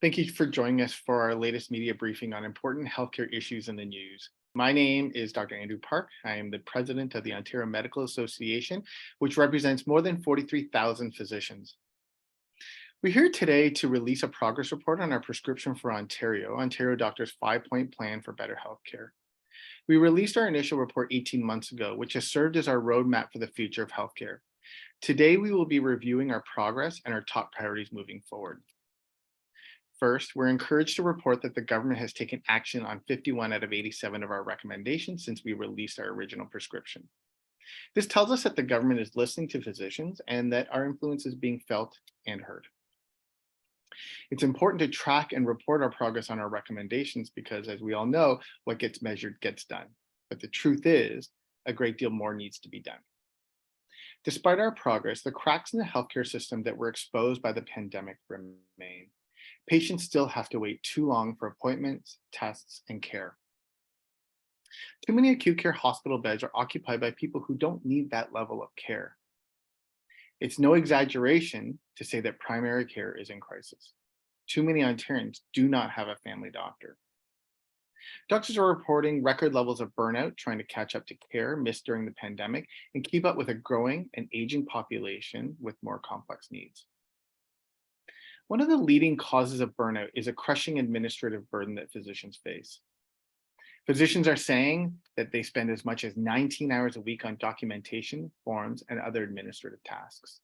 Thank you for joining us for our latest media briefing on important healthcare issues in the news. My name is Dr. Andrew Park. I am the president of the Ontario Medical Association, which represents more than 43,000 physicians. We're here today to release a progress report on our prescription for Ontario Doctors' 5-point plan for better healthcare. We released our initial report 18 months ago, which has served as our roadmap for the future of healthcare. Today, we will be reviewing our progress and our top priorities moving forward. First, we're encouraged to report that the government has taken action on 51 out of 87 of our recommendations since we released our original prescription. This tells us that the government is listening to physicians and that our influence is being felt and heard. It's important to track and report our progress on our recommendations because, as we all know, what gets measured gets done. But the truth is, a great deal more needs to be done. Despite our progress, the cracks in the healthcare system that were exposed by the pandemic remain. Patients still have to wait too long for appointments, tests, and care. Too many acute care hospital beds are occupied by people who don't need that level of care. It's no exaggeration to say that primary care is in crisis. Too many Ontarians do not have a family doctor. Doctors are reporting record levels of burnout trying to catch up to care missed during the pandemic and keep up with a growing and aging population with more complex needs. One of the leading causes of burnout is a crushing administrative burden that physicians face. Physicians are saying that they spend as much as 19 hours a week on documentation, forms, and other administrative tasks.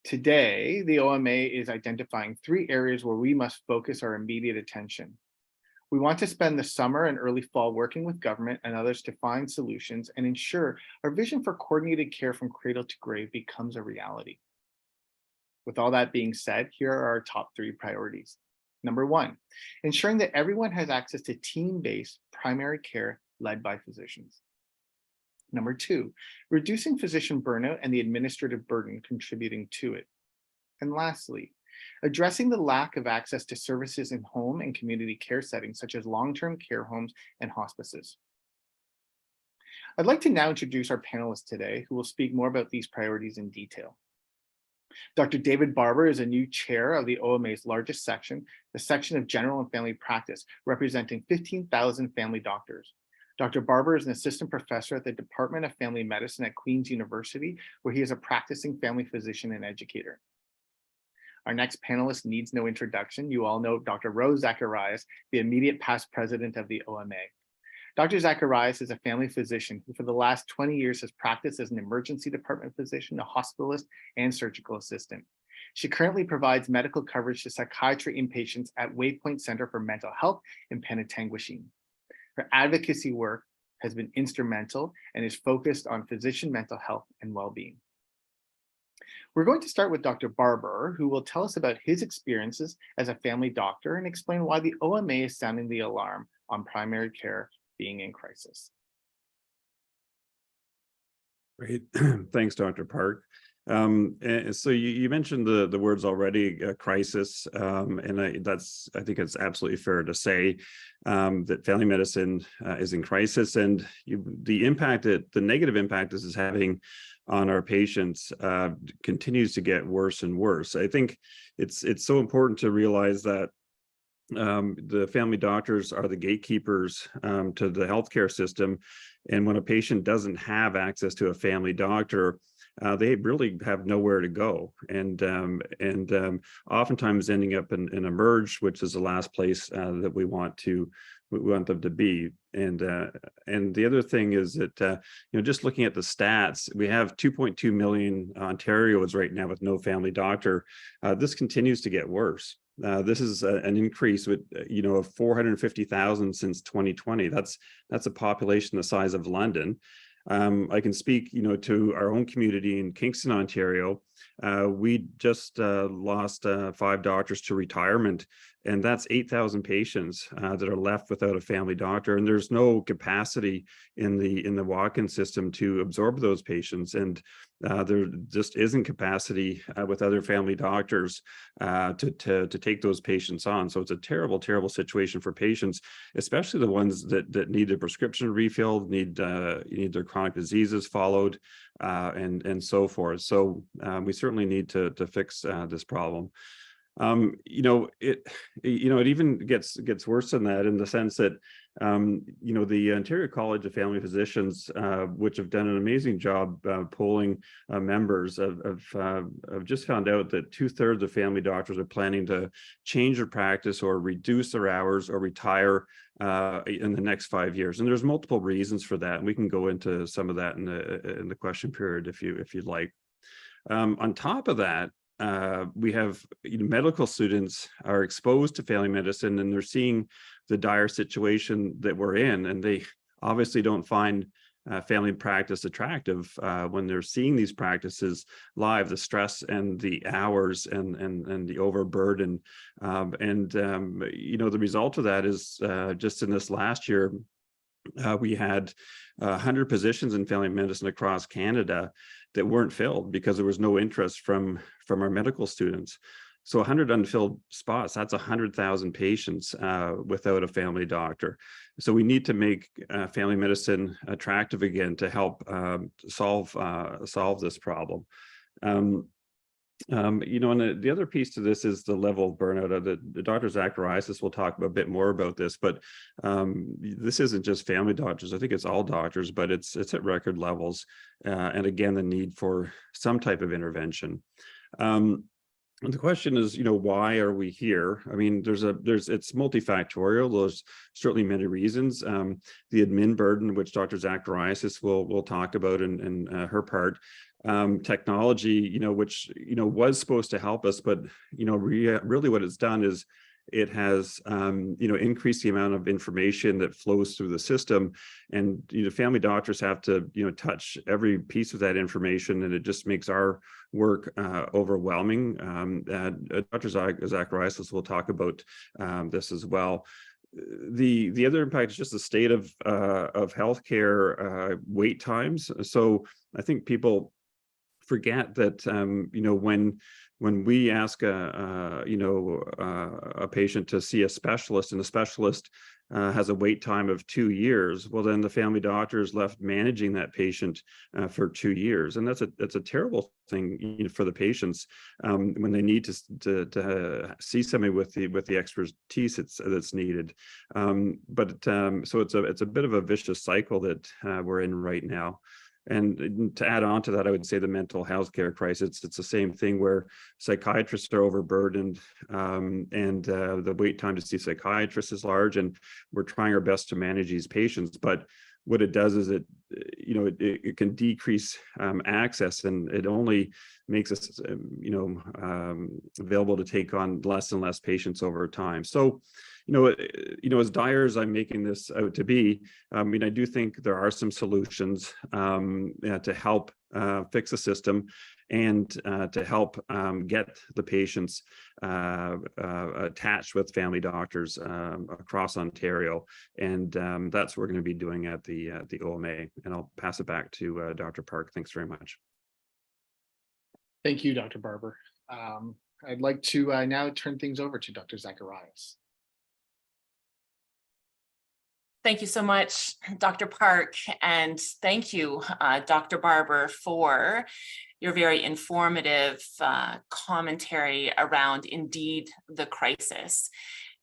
Today, the OMA is identifying 3 areas where we must focus our immediate attention. We want to spend the summer and early fall working with government and others to find solutions and ensure our vision for coordinated care from cradle to grave becomes a reality. With all that being said, here are our top 3 priorities. Number 1, ensuring that everyone has access to team-based primary care led by physicians. Number 2, reducing physician burnout and the administrative burden contributing to it. And lastly, addressing the lack of access to services in home and community care settings, such as long-term care homes and hospices. I'd like to now introduce our panelists today, who will speak more about these priorities in detail. Dr. David Barber is a new chair of the OMA's largest section, the section of general and family practice, representing 15,000 family doctors. Dr. Barber is an assistant professor at the Department of Family Medicine at Queen's University, where he is a practicing family physician and educator. Our next panelist needs no introduction. You all know Dr. Rose Zacharias, the immediate past president of the OMA. Dr. Zacharias is a family physician who for the last 20 years has practiced as an emergency department physician, a hospitalist, and surgical assistant. She currently provides medical coverage to psychiatry inpatients at Waypoint Center for Mental Health in Penetanguishene. Her advocacy work has been instrumental and is focused on physician mental health and well-being. We're going to start with Dr. Barber, who will tell us about his experiences as a family doctor and explain why the OMA is sounding the alarm on primary care being in crisis. Great. Thanks, Dr. Park. And so you mentioned the words already, crisis, and I think it's absolutely fair to say that family medicine is in crisis, and the negative impact this is having on our patients continues to get worse and worse. I think it's so important to realize that the family doctors are the gatekeepers to the healthcare system. And when a patient doesn't have access to a family doctor, they really have nowhere to go. And oftentimes ending up in a merge, which is the last place that we want them to be. And the other thing is that, just looking at the stats, we have 2.2 million Ontarians right now with no family doctor. This continues to get worse. This is an increase with, of 450,000 since 2020. That's a population the size of London. I can speak, to our own community in Kingston, Ontario. We just lost 5 doctors to retirement, and that's 8,000 patients that are left without a family doctor. And there's no capacity in the walk-in system to absorb those patients. And there just isn't capacity with other family doctors to take those patients on. So it's a terrible, terrible situation for patients, especially the ones that need a prescription refilled, need their chronic diseases followed, and so forth. So we certainly need to fix this problem. It even gets worse than that, in the sense that the Ontario College of Family Physicians, which have done an amazing job polling members, have just found out that 2/3 of family doctors are planning to change their practice or reduce their hours or retire in the next 5 years. And there's multiple reasons for that, and we can go into some of that in the question period if you'd like. On top of that, we have medical students are exposed to family medicine, and they're seeing the dire situation that we're in, and they obviously don't find family practice attractive when they're seeing these practices live, the stress and the hours and the overburden. The result of that is just in this last year, we had 100 positions in family medicine across Canada that weren't filled because there was no interest from our medical students. So 100 unfilled spots, that's 100,000 patients without a family doctor. So we need to make family medicine attractive again to help solve this problem. And the other piece to this is the level of burnout. The Dr. Zacharias will talk a bit more about this, but this isn't just family doctors. I think it's all doctors, but it's at record levels. And again, the need for some type of intervention. And the question is, why are we here? I mean, it's multifactorial. There's certainly many reasons. The admin burden, which Dr. Zacharias will talk about in her part. Technology, which was supposed to help us, but really what it's done is it has increased the amount of information that flows through the system, and family doctors have to touch every piece of that information, and it just makes our work overwhelming. Dr. Zacharias will talk about this as well. The other impact is just the state of healthcare wait times. So I think people forget that when we ask a patient to see a specialist, and the specialist has a wait time of 2 years, well, then the family doctor is left managing that patient for 2 years, and that's a terrible thing for the patients when they need to see somebody with the expertise that's needed. So it's a bit of a vicious cycle that we're in right now. And to add on to that, I would say the mental health care crisis, it's the same thing, where psychiatrists are overburdened, and the wait time to see psychiatrists is large, and we're trying our best to manage these patients. But what it does is it can decrease access, and it only makes us available to take on less and less patients over time. So as dire as I'm making this out to be, I do think there are some solutions to help fix the system, and to help get the patients attached with family doctors across Ontario. And that's what we're going to be doing at the OMA. And I'll pass it back to Dr. Park. Thanks very much. Thank you, Dr. Barber. I'd like to now turn things over to Dr. Zacharias. Thank you so much, Dr. Park, and thank you, Dr. Barber, for your very informative commentary around, indeed, the crisis.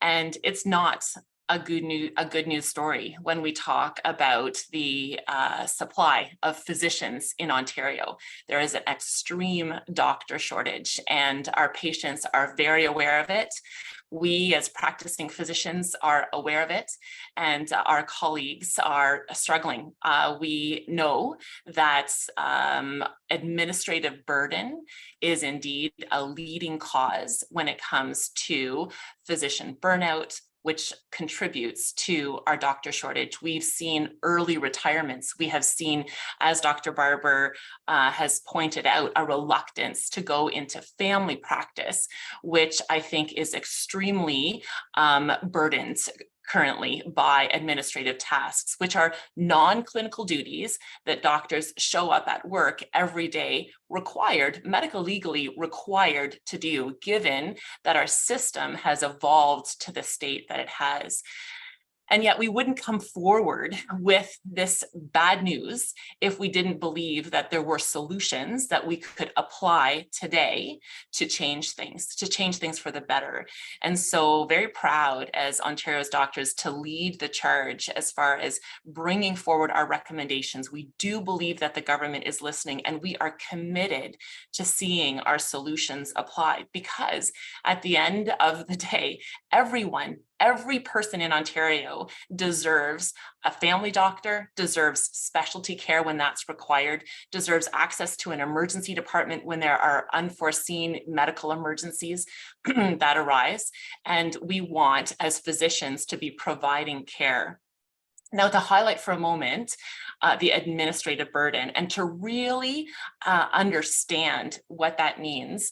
And it's not a good news story when we talk about the supply of physicians in Ontario. There is an extreme doctor shortage, and our patients are very aware of it. We, as practicing physicians, are aware of it, and our colleagues are struggling. We know that administrative burden is indeed a leading cause when it comes to physician burnout, which contributes to our doctor shortage. We've seen early retirements. We have seen, as Dr. Barber has pointed out, a reluctance to go into family practice, which I think is extremely burdened currently by administrative tasks, which are non-clinical duties that doctors show up at work every day, medical legally required to do, given that our system has evolved to the state that it has. And yet we wouldn't come forward with this bad news if we didn't believe that there were solutions that we could apply today to change things for the better. And so very proud as Ontario's doctors to lead the charge as far as bringing forward our recommendations. We do believe that the government is listening, and we are committed to seeing our solutions applied, because at the end of the day, every person in Ontario deserves a family doctor, deserves specialty care when that's required, deserves access to an emergency department when there are unforeseen medical emergencies that arise. And we want, as physicians, to be providing care. Now, to highlight for a moment the administrative burden and to really understand what that means,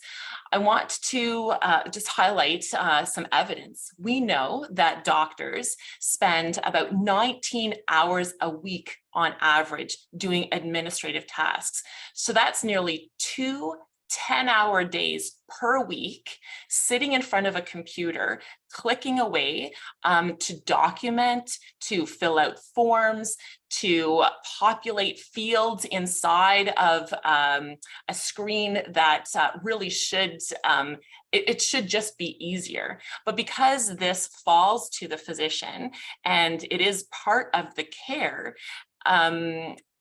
I want to just highlight some evidence. We know that doctors spend about 19 hours a week on average doing administrative tasks. So that's nearly 2 10-hour days per week, sitting in front of a computer, clicking away to document, to fill out forms, to populate fields inside of a screen that really should, it should just be easier. But because this falls to the physician and it is part of the care,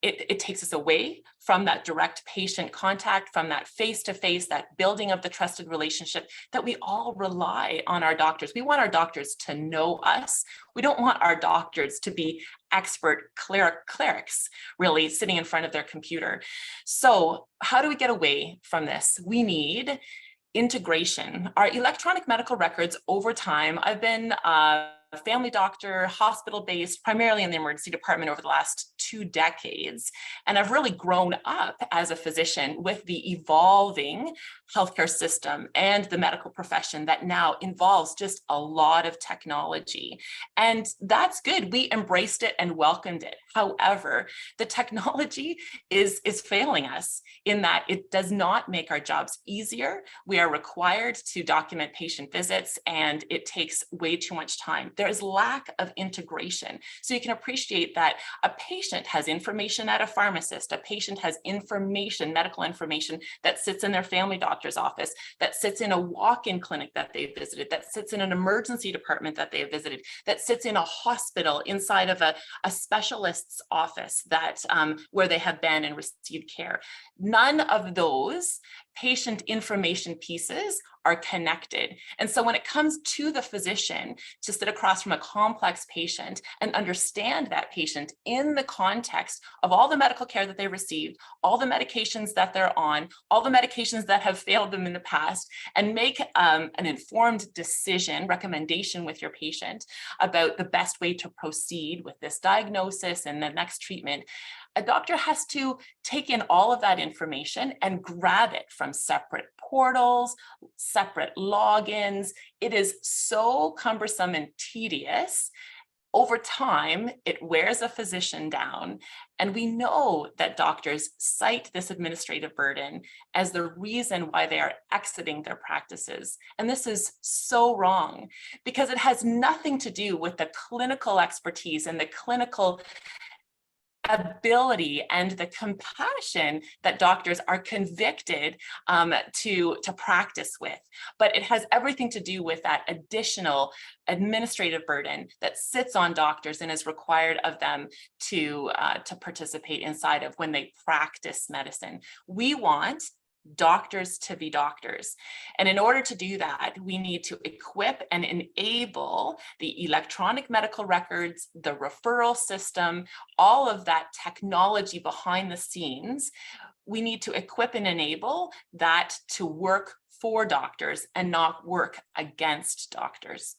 it takes us away from that direct patient contact, from that face-to-face, that building of the trusted relationship that we all rely on our doctors. We want our doctors to know us. We don't want our doctors to be expert clerics, really sitting in front of their computer. So how do we get away from this? We need integration. Our electronic medical records over time, I've been a family doctor, hospital-based, primarily in the emergency department over the last 2 decades. And I've really grown up as a physician with the evolving healthcare system and the medical profession that now involves just a lot of technology. And that's good. We embraced it and welcomed it. However, the technology is failing us in that it does not make our jobs easier. We are required to document patient visits, and it takes way too much time. There is lack of integration. So you can appreciate that a patient has information at a pharmacist, a patient has information, medical information that sits in their family doctor's office, that sits in a walk-in clinic that they visited, that sits in an emergency department that they have visited, that sits in a hospital inside of a specialist's office that where they have been and received care. None of those patient information pieces are connected. And so when it comes to the physician to sit across from a complex patient and understand that patient in the context of all the medical care that they received, all the medications that they're on, all the medications that have failed them in the past, and make an informed recommendation with your patient about the best way to proceed with this diagnosis and the next treatment, a doctor has to take in all of that information and grab it from separate portals, separate logins. It is so cumbersome and tedious. Over time, it wears a physician down. And we know that doctors cite this administrative burden as the reason why they are exiting their practices. And this is so wrong, because it has nothing to do with the clinical expertise and the clinical ability and the compassion that doctors are convicted to practice with. But it has everything to do with that additional administrative burden that sits on doctors and is required of them to participate inside of when they practice medicine. We want doctors to be doctors. And in order to do that, we need to equip and enable the electronic medical records, the referral system, all of that technology behind the scenes. We need to equip and enable that to work for doctors and not work against doctors.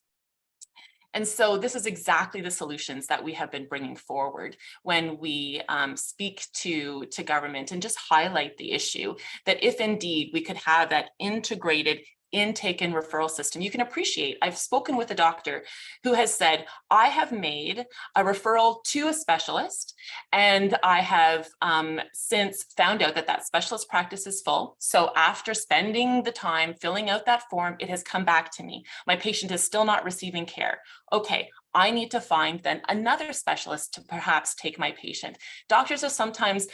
And so this is exactly the solutions that we have been bringing forward when we speak to government and just highlight the issue that if indeed we could have that integrated intake and referral system. You can appreciate, I've spoken with a doctor who has said, I have made a referral to a specialist, and I have since found out that that specialist practice is full. So after spending the time filling out that form, it has come back to me. My patient is still not receiving care. Okay, I need to find then another specialist to perhaps take my patient. Doctors are sometimes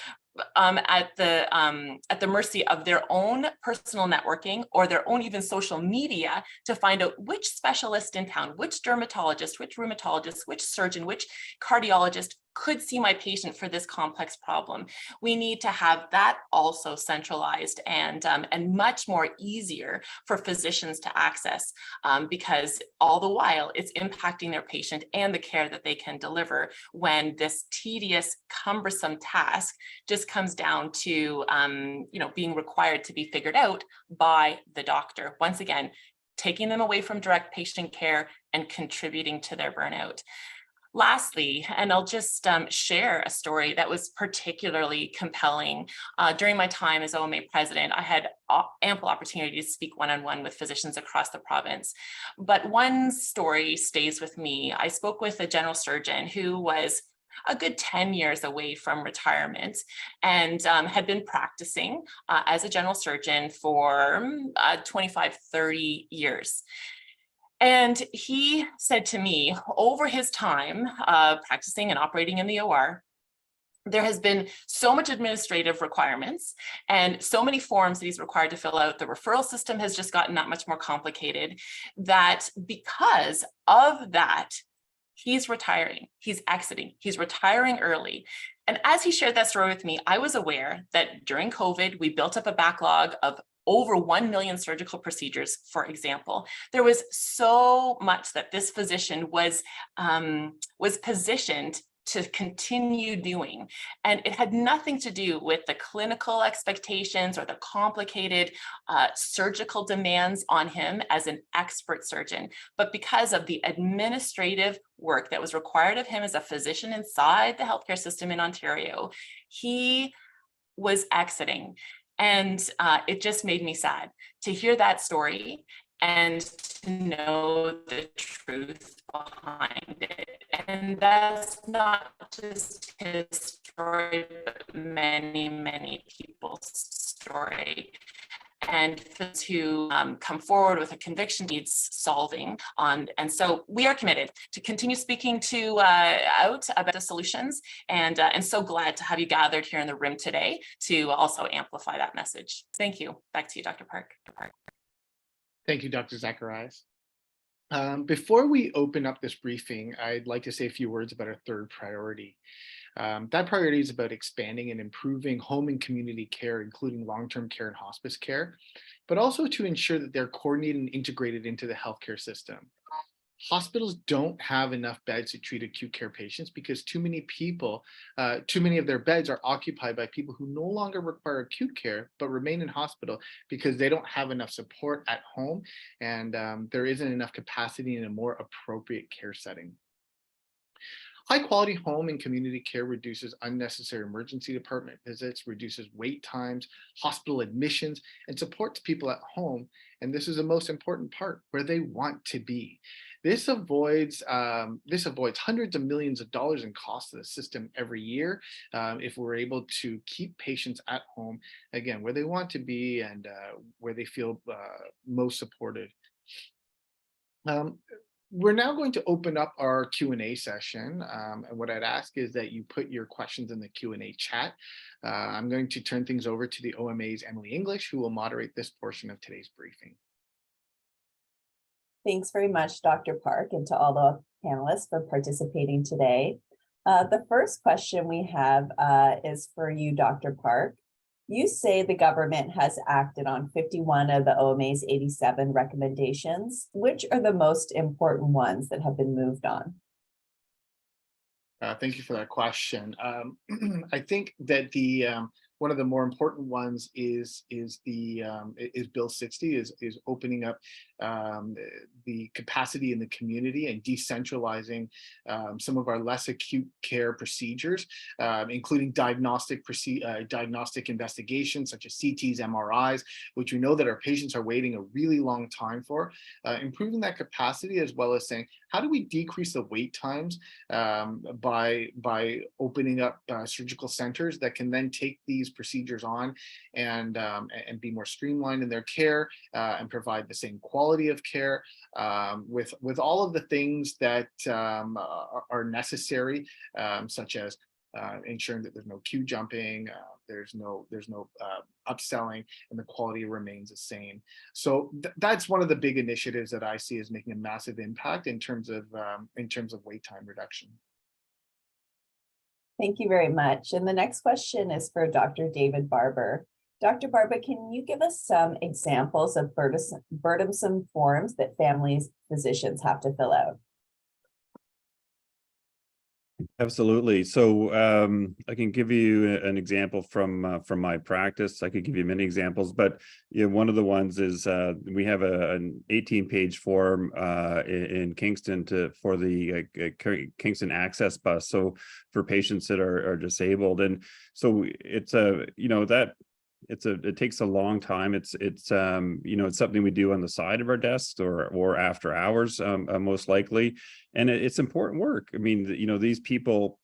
at the mercy of their own personal networking or their own even social media to find out which specialist in town, which dermatologist, which rheumatologist, which surgeon, which cardiologist could see my patient for this complex problem. We need to have that also centralized and much more easier for physicians to access, because all the while it's impacting their patient and the care that they can deliver when this tedious, cumbersome task just comes down to being required to be figured out by the doctor. Once again, taking them away from direct patient care and contributing to their burnout. Lastly, and I'll just share a story that was particularly compelling. During my time as OMA president, I had ample opportunity to speak one-on-one with physicians across the province. But one story stays with me. I spoke with a general surgeon who was a good 10 years away from retirement and had been practicing as a general surgeon for 25, 30 years. And he said to me, over his time practicing and operating in the OR, there has been so much administrative requirements and so many forms that he's required to fill out. The referral system has just gotten that much more complicated, that because of that, he's retiring, he's exiting, he's retiring early. And as he shared that story with me, I was aware that during COVID, we built up a backlog of over 1 million surgical procedures, for example. There was so much that this physician was positioned to continue doing. And it had nothing to do with the clinical expectations or the complicated surgical demands on him as an expert surgeon, but because of the administrative work that was required of him as a physician inside the healthcare system in Ontario, he was exiting. And it just made me sad to hear that story and to know the truth behind it. And that's not just his story, but many, many people's story. And those who come forward with a conviction needs solving on. And so we are committed to continue speaking to out about the solutions, and so glad to have you gathered here in the room today to also amplify that message. Thank you. Back to you, Dr. Park. Thank you, Dr. Zacharias. Before we open up this briefing, I'd like to say a few words about our third priority. That priority is about expanding and improving home and community care, including long-term care and hospice care, but also to ensure that they're coordinated and integrated into the healthcare system. Hospitals don't have enough beds to treat acute care patients because too many of their beds are occupied by people who no longer require acute care, but remain in hospital because they don't have enough support at home, and there isn't enough capacity in a more appropriate care setting. High quality home and community care reduces unnecessary emergency department visits, reduces wait times, hospital admissions, and supports people at home. And this is the most important part, where they want to be. This avoids hundreds of millions of dollars in costs to the system every year if we're able to keep patients at home, again, where they want to be and where they feel most supported. We're now going to open up our Q&A session. And what I'd ask is that you put your questions in the Q&A chat. I'm going to turn things over to the OMA's Emily English, who will moderate this portion of today's briefing. Thanks very much, Dr. Park, and to all the panelists for participating today. The first question we have is for you, Dr. Park. You say the government has acted on 51 of the OMA's 87 recommendations. Which are the most important ones that have been moved on? Thank you for that question. I think that the one of the more important ones is Bill 60, is opening up the capacity in the community and decentralizing some of our less acute care procedures, including diagnostic investigations such as CTs, MRIs, which we know that our patients are waiting a really long time for. Improving that capacity, as well as saying, how do we decrease the wait times by opening up surgical centers that can then take these procedures on and be more streamlined in their care and provide the same quality of care with all of the things that are necessary, such as ensuring that there's no queue jumping, there's no upselling, and the quality remains the same. So that's one of the big initiatives that I see as making a massive impact in terms of wait time reduction. Thank you very much. And the next question is for Dr. David Barber. Dr. Barber, can you give us some examples of burdensome forms that families, physicians have to fill out? Absolutely. So I can give you an example from my practice. I could give you many examples, but one of the ones is we have an 18-page form in Kingston for the Kingston Access Bus. So for patients that are disabled, and so it's it takes a long time. It's something we do on the side of our desks or after hours, most likely, and it's important work. I mean, these people,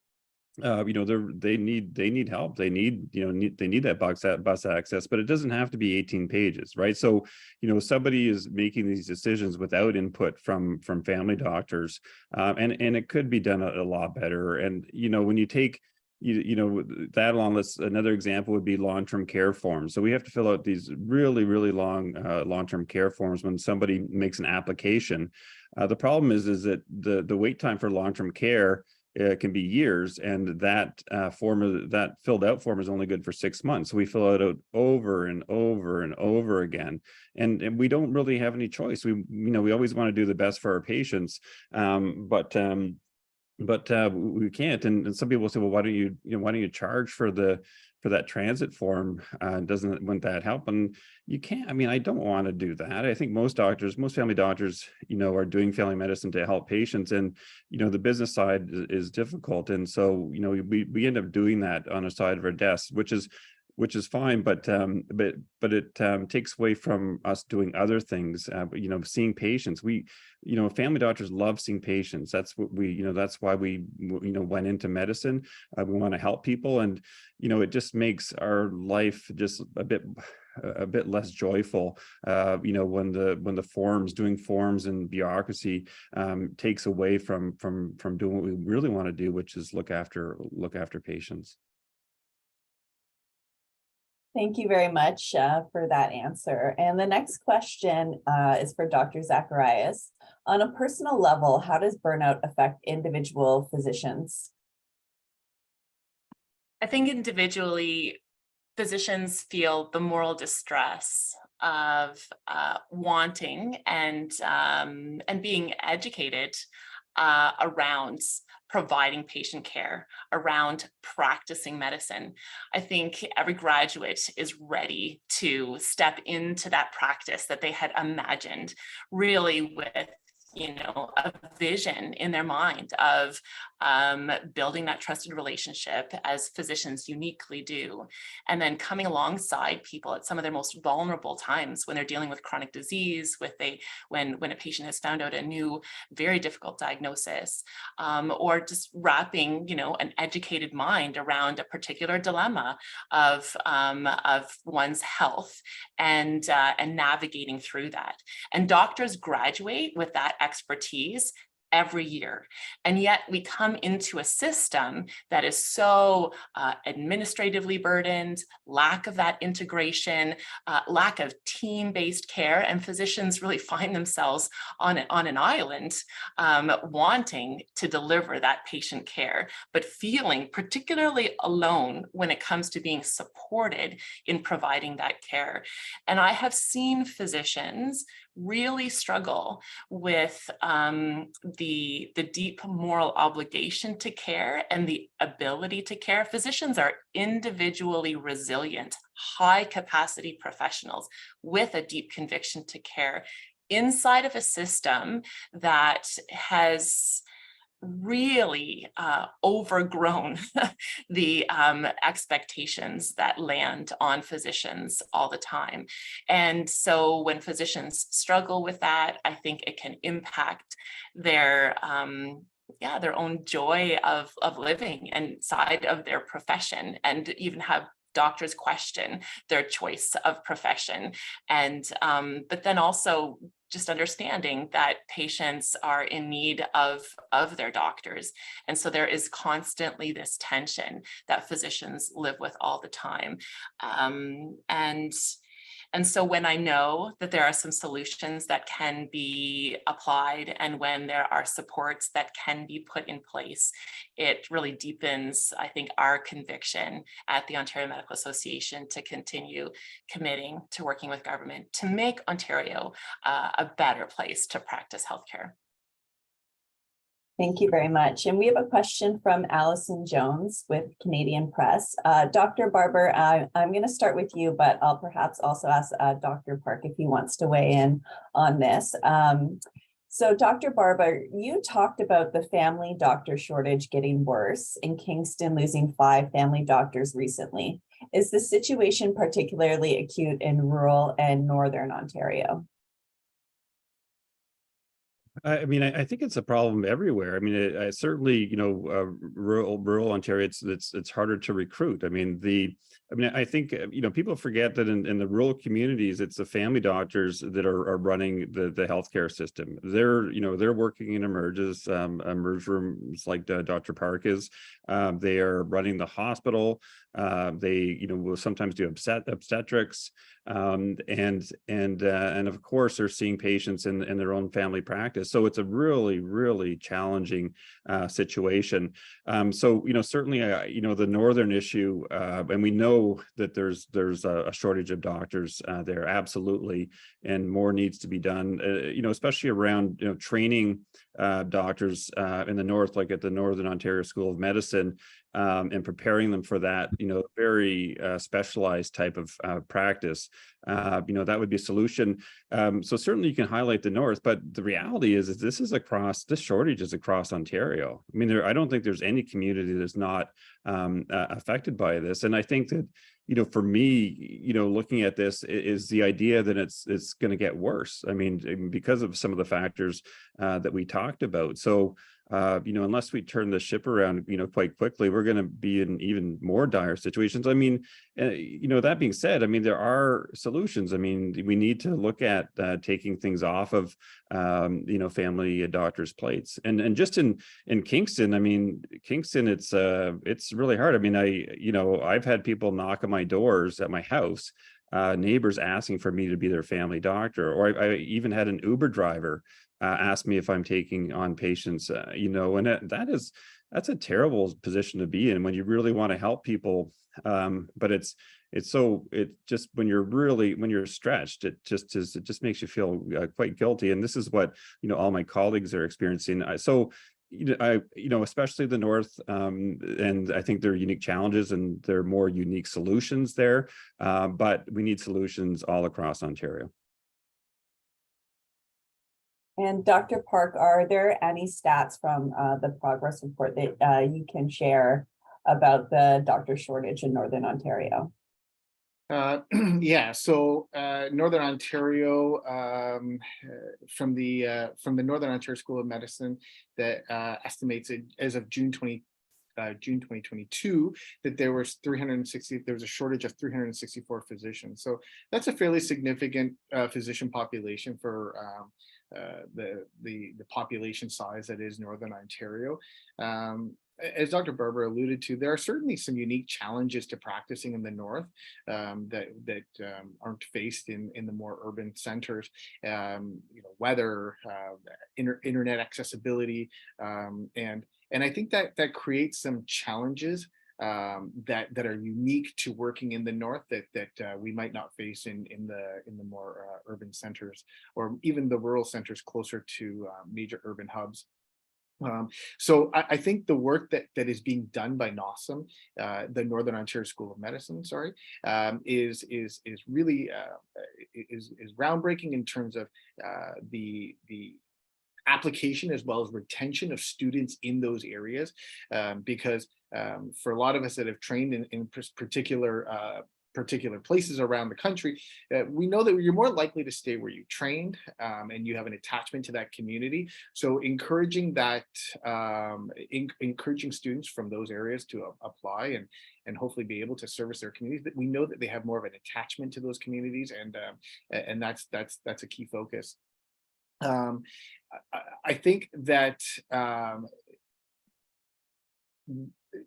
they need help. They need that bus access, but it doesn't have to be 18 pages, right? So somebody is making these decisions without input from family doctors, and it could be done a lot better. And when you take that along, another example would be long-term care forms. So we have to fill out these really, really long long-term care forms when somebody makes an application. The problem is that the wait time for long-term care can be years, and that filled out form is only good for 6 months. So we fill it out over and over and over again, and we don't really have any choice. We always want to do the best for our patients, but we can't. And some people say, well, why don't you charge for that transit form? Wouldn't that help? And you can't. I mean, I don't want to do that. I think most family doctors, are doing family medicine to help patients, and the business side is difficult. And so we end up doing that on the side of our desks, which is fine, but it takes away from us doing other things. Seeing patients. Family doctors love seeing patients. That's why we went into medicine. We want to help people, and it just makes our life just a bit less joyful. When doing forms and bureaucracy takes away from doing what we really want to do, which is look after patients. Thank you very much for that answer. And the next question is for Dr. Zacharias. On a personal level, how does burnout affect individual physicians? I think individually, physicians feel the moral distress of wanting and being educated around providing patient care, around practicing medicine. I think every graduate is ready to step into that practice that they had imagined, really with a vision in their mind of building that trusted relationship as physicians uniquely do, and then coming alongside people at some of their most vulnerable times when they're dealing with chronic disease, when a patient has found out a new, very difficult diagnosis, or just wrapping, an educated mind around a particular dilemma of one's health and navigating through that. And doctors graduate with that expertise every year. And yet we come into a system that is so administratively burdened, lack of that integration, lack of team-based care, and physicians really find themselves on an island wanting to deliver that patient care, but feeling particularly alone when it comes to being supported in providing that care. And I have seen physicians really struggle with the deep moral obligation to care and the ability to care. Physicians are individually resilient, high capacity professionals with a deep conviction to care inside of a system that has really overgrown the expectations that land on physicians all the time. And so when physicians struggle with that, I think it can impact their their own joy of living inside of their profession, and even have doctors question their choice of profession. And but then also just understanding that patients are in need of their doctors. And so there is constantly this tension that physicians live with all the time. And so when I know that there are some solutions that can be applied, and when there are supports that can be put in place, it really deepens, I think, our conviction at the Ontario Medical Association to continue committing to working with government to make Ontario a better place to practice healthcare. Thank you very much. And we have a question from Allison Jones with Canadian Press. Dr. Barber, I'm going to start with you, but I'll perhaps also ask Dr. Park if he wants to weigh in on this. So Dr. Barber, you talked about the family doctor shortage getting worse, in Kingston losing 5 family doctors recently. Is the situation particularly acute in rural and northern Ontario? I mean, I think it's a problem everywhere. I mean, I certainly, rural Ontario, it's harder to recruit. I mean, I think, people forget that in the rural communities, it's the family doctors that are running the healthcare system. They're working in emerge rooms like Dr. Park is. They are running the hospital. They, will sometimes do obstetrics, and of course they're seeing patients in their own family practice. So it's a really, really challenging situation. So certainly the northern issue, and we know that there's a shortage of doctors there, absolutely, and more needs to be done. Especially around training doctors in the north, like at the Northern Ontario School of Medicine, and preparing them for that, very specialized type of practice. That would be a solution. So certainly you can highlight the north, but the reality is this shortage is across Ontario. I mean, I don't think there's any community that's not affected by this. And I think that, for me, looking at this is the idea that it's going to get worse. I mean, because of some of the factors that we talked about. So, unless we turn the ship around, quite quickly, we're going to be in even more dire situations. I mean, that being said, I mean, there are solutions. I mean, we need to look at taking things off of, family doctors' plates. And just in Kingston, I mean, it's really hard. I mean, I've had people knock on my doors at my house, neighbors asking for me to be their family doctor, or I even had an Uber driver ask me if I'm taking on patients, and that's a terrible position to be in when you really want to help people. But when you're stretched, it just makes you feel quite guilty. And this is what, all my colleagues are experiencing. Especially the north, and I think there are unique challenges and there are more unique solutions there. But we need solutions all across Ontario. And Dr. Park, are there any stats from the progress report that you can share about the doctor shortage in Northern Ontario? So Northern Ontario, from the Northern Ontario School of Medicine, that estimates it as of June 2022 that there was a shortage of 364 physicians. So that's a fairly significant physician population for the population size that is Northern Ontario. As Dr. Barber alluded to, there are certainly some unique challenges to practicing in the north that aren't faced in the more urban centers. Weather, internet accessibility, and I think that creates some challenges that are unique to working in the north that we might not face in the more urban centers, or even the rural centers closer to major urban hubs. So I think the work that is being done by NOSM, the Northern Ontario School of Medicine, sorry, is really is groundbreaking in terms of the application as well as retention of students in those areas, because for a lot of us that have trained in particular places around the country, we know that you're more likely to stay where you trained, and you have an attachment to that community. So encouraging that, encouraging students from those areas to apply and hopefully be able to service their communities, that we know that they have more of an attachment to those communities, and that's a key focus. I think that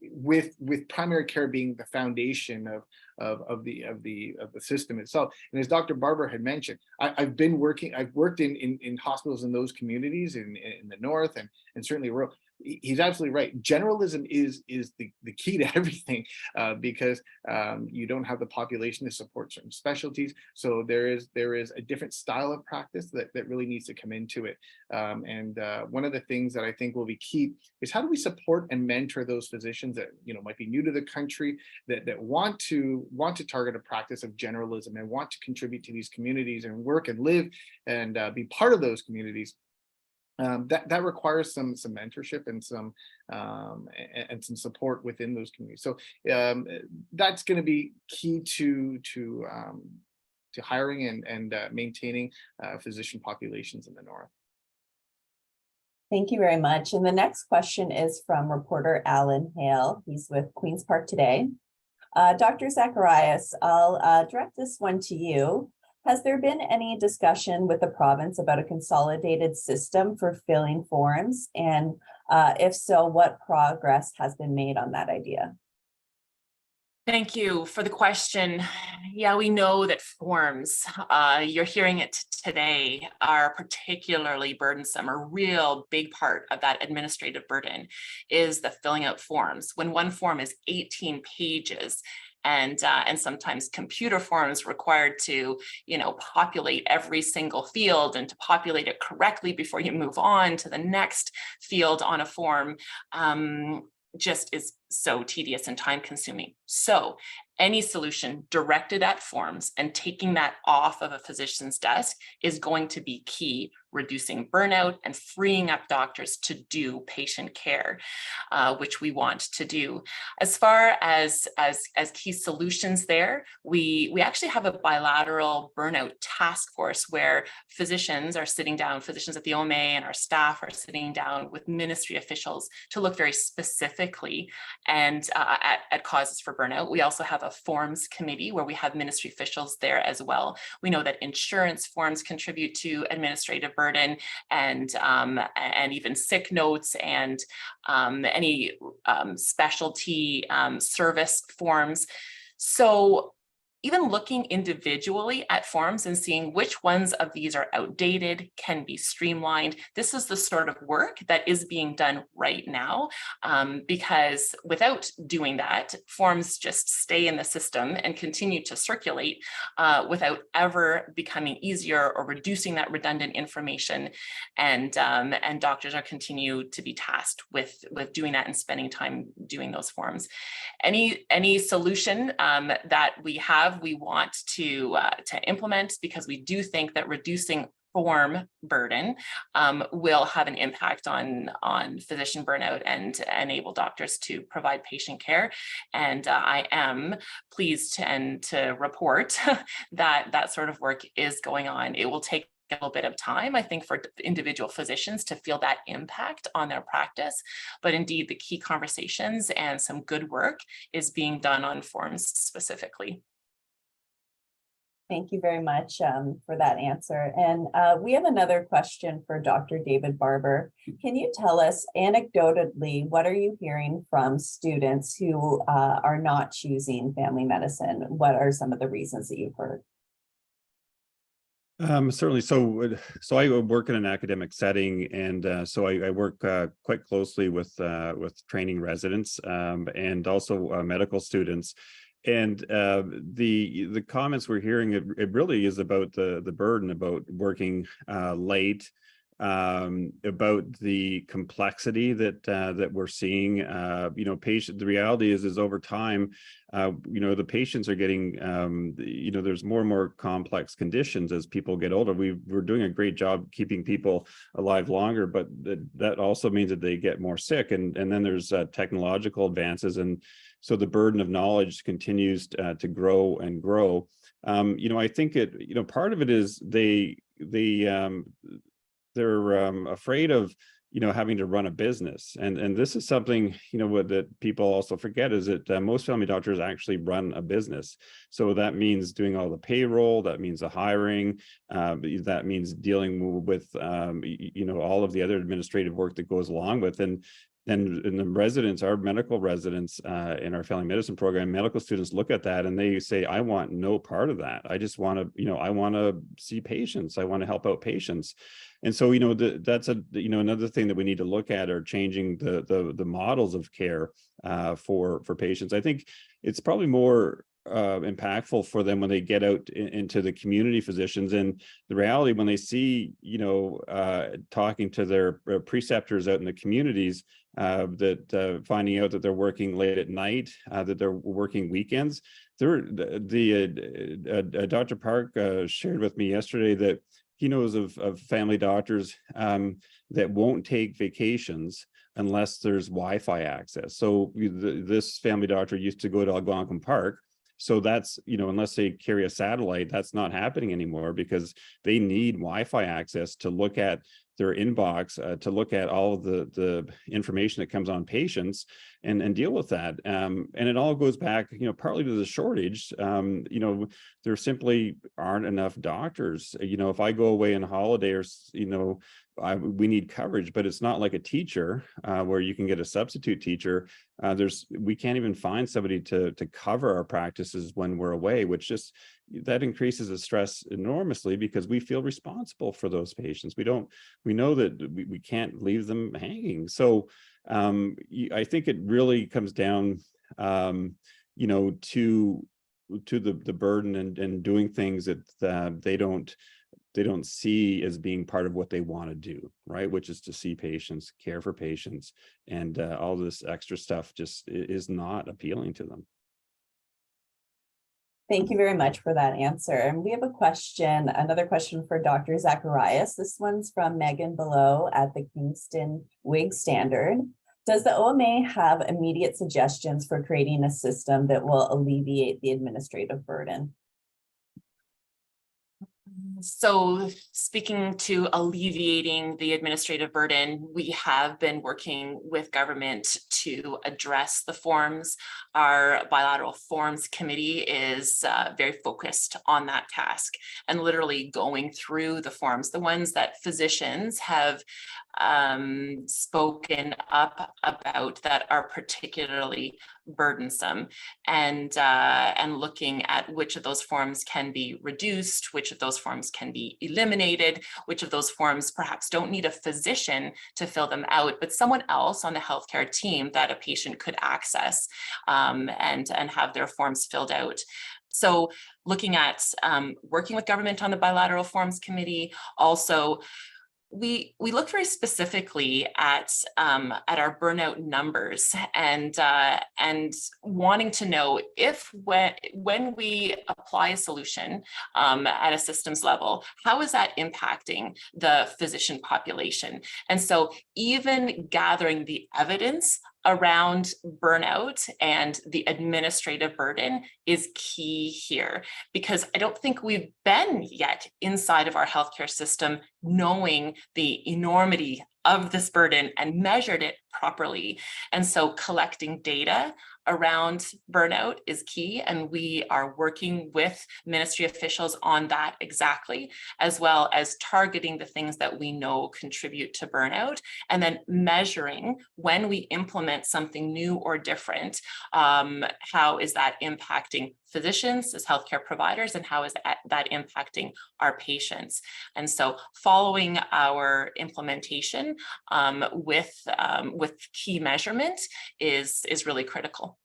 with primary care being the foundation of the system itself, and as Dr. Barber had mentioned, I've worked in hospitals in those communities in the north and certainly rural. He's absolutely right. Generalism is the key to everything, because you don't have the population to support certain specialties. So there is a different style of practice that really needs to come into it. And one of the things that I think will be key is how do we support and mentor those physicians that might be new to the country, that want to target a practice of generalism and want to contribute to these communities and work and live and be part of those communities. That requires some mentorship and some support within those communities. So that's going to be key to hiring and maintaining physician populations in the north. Thank you very much. And the next question is from reporter Alan Hale. He's with Queen's Park Today. Dr. Zacharias, I'll direct this one to you. Has there been any discussion with the province about a consolidated system for filling forms? And if so, what progress has been made on that idea? Thank you for the question. Yeah, we know that forms, you're hearing it today, are particularly burdensome. A real big part of that administrative burden is the filling out forms. When one form is 18 pages, and sometimes computer forms required to, populate every single field and to populate it correctly before you move on to the next field on a form, just is so tedious and time consuming. So any solution directed at forms and taking that off of a physician's desk is going to be key, reducing burnout and freeing up doctors to do patient care, which we want to do. As far as key solutions there, we actually have a bilateral burnout task force where physicians are sitting down, physicians at the OMA and our staff are sitting down with ministry officials to look very specifically and at causes for burnout. We also have a forms committee where we have ministry officials there as well. We know that insurance forms contribute to administrative burden and even sick notes and any specialty service forms. So even looking individually at forms and seeing which ones of these are outdated, can be streamlined. This is the sort of work that is being done right now, because without doing that, forms just stay in the system and continue to circulate without ever becoming easier or reducing that redundant information. And doctors are continue to be tasked with doing that and spending time doing those forms. Any solution that we have, we want to implement, because we do think that reducing form burden will have an impact on physician burnout and enable doctors to provide patient care. And I am pleased to report that sort of work is going on. It will take a little bit of time, I think, for individual physicians to feel that impact on their practice. But indeed, the key conversations and some good work is being done on forms specifically. Thank you very much for that answer. And we have another question for Dr. David Barber. Can you tell us anecdotally, what are you hearing from students who are not choosing family medicine? What are some of the reasons that you've heard? Certainly. So I work in an academic setting, and so I work quite closely with training residents and also medical students. And the comments we're hearing, it really is about the burden, about working late, about the complexity that we're seeing. The reality is over time, the patients are getting, there's more and more complex conditions as people get older. We're doing a great job keeping people alive longer, but that also means that they get more sick. And then there's technological advances, and so the burden of knowledge continues to grow and grow. I think part of it is they're afraid of having to run a business, and this is something what that people also forget is that most family doctors actually run a business. So that means doing all the payroll, that means the hiring, that means dealing with all of the other administrative work that goes along with. And the residents, our medical residents in our family medicine program, medical students look at that and they say, I want no part of that. I just want to, I want to see patients. I want to help out patients. And so, that's another thing that we need to look at, are changing the models of care for patients. I think it's probably more impactful for them when they get out into the community physicians, and the reality when they see talking to their preceptors out in the communities, that finding out that they're working late at night, that they're working weekends. Dr. Park shared with me yesterday that he knows of family doctors that won't take vacations unless there's Wi-Fi access. So this family doctor used to go to Algonquin Park. So that's, unless they carry a satellite, that's not happening anymore, because they need Wi-Fi access to look at their inbox, to look at all of the information that comes on patients and deal with that. And it all goes back, partly to the shortage. There simply aren't enough doctors. If I go away on holiday, or, we need coverage, but it's not like a teacher where you can get a substitute teacher. We can't even find somebody to cover our practices when we're away, which that increases the stress enormously, because we feel responsible for those patients. We know that we can't leave them hanging. So I think it really comes down, to the burden and doing things that they don't see as being part of what they want to do, right? Which is to see patients, care for patients, and all this extra stuff just is not appealing to them. Thank you very much for that answer. And we have another question for Dr. Zacharias. This one's from Megan Below at the Kingston Whig Standard. Does the OMA have immediate suggestions for creating a system that will alleviate the administrative burden? So speaking to alleviating the administrative burden, we have been working with government to address the forms. Our bilateral forms committee is very focused on that task and literally going through the forms, the ones that physicians have spoken up about that are particularly burdensome, and looking at which of those forms can be reduced, which of those forms can be eliminated, which of those forms perhaps don't need a physician to fill them out, but someone else on the healthcare team that a patient could access and have their forms filled out. So looking at working with government on the bilateral forms committee, also we look very specifically at our burnout numbers and wanting to know if when we apply a solution at a systems level, how is that impacting the physician population? And so even gathering the evidence around burnout and the administrative burden is key here, because I don't think we've been yet inside of our healthcare system knowing the enormity of this burden and measured it properly. And so collecting data around burnout is key, and we are working with ministry officials on that exactly, as well as targeting the things that we know contribute to burnout, and then measuring when we implement something new or different, how is that impacting physicians, as healthcare providers, and how is that impacting our patients. And so following our implementation with key measurement is really critical.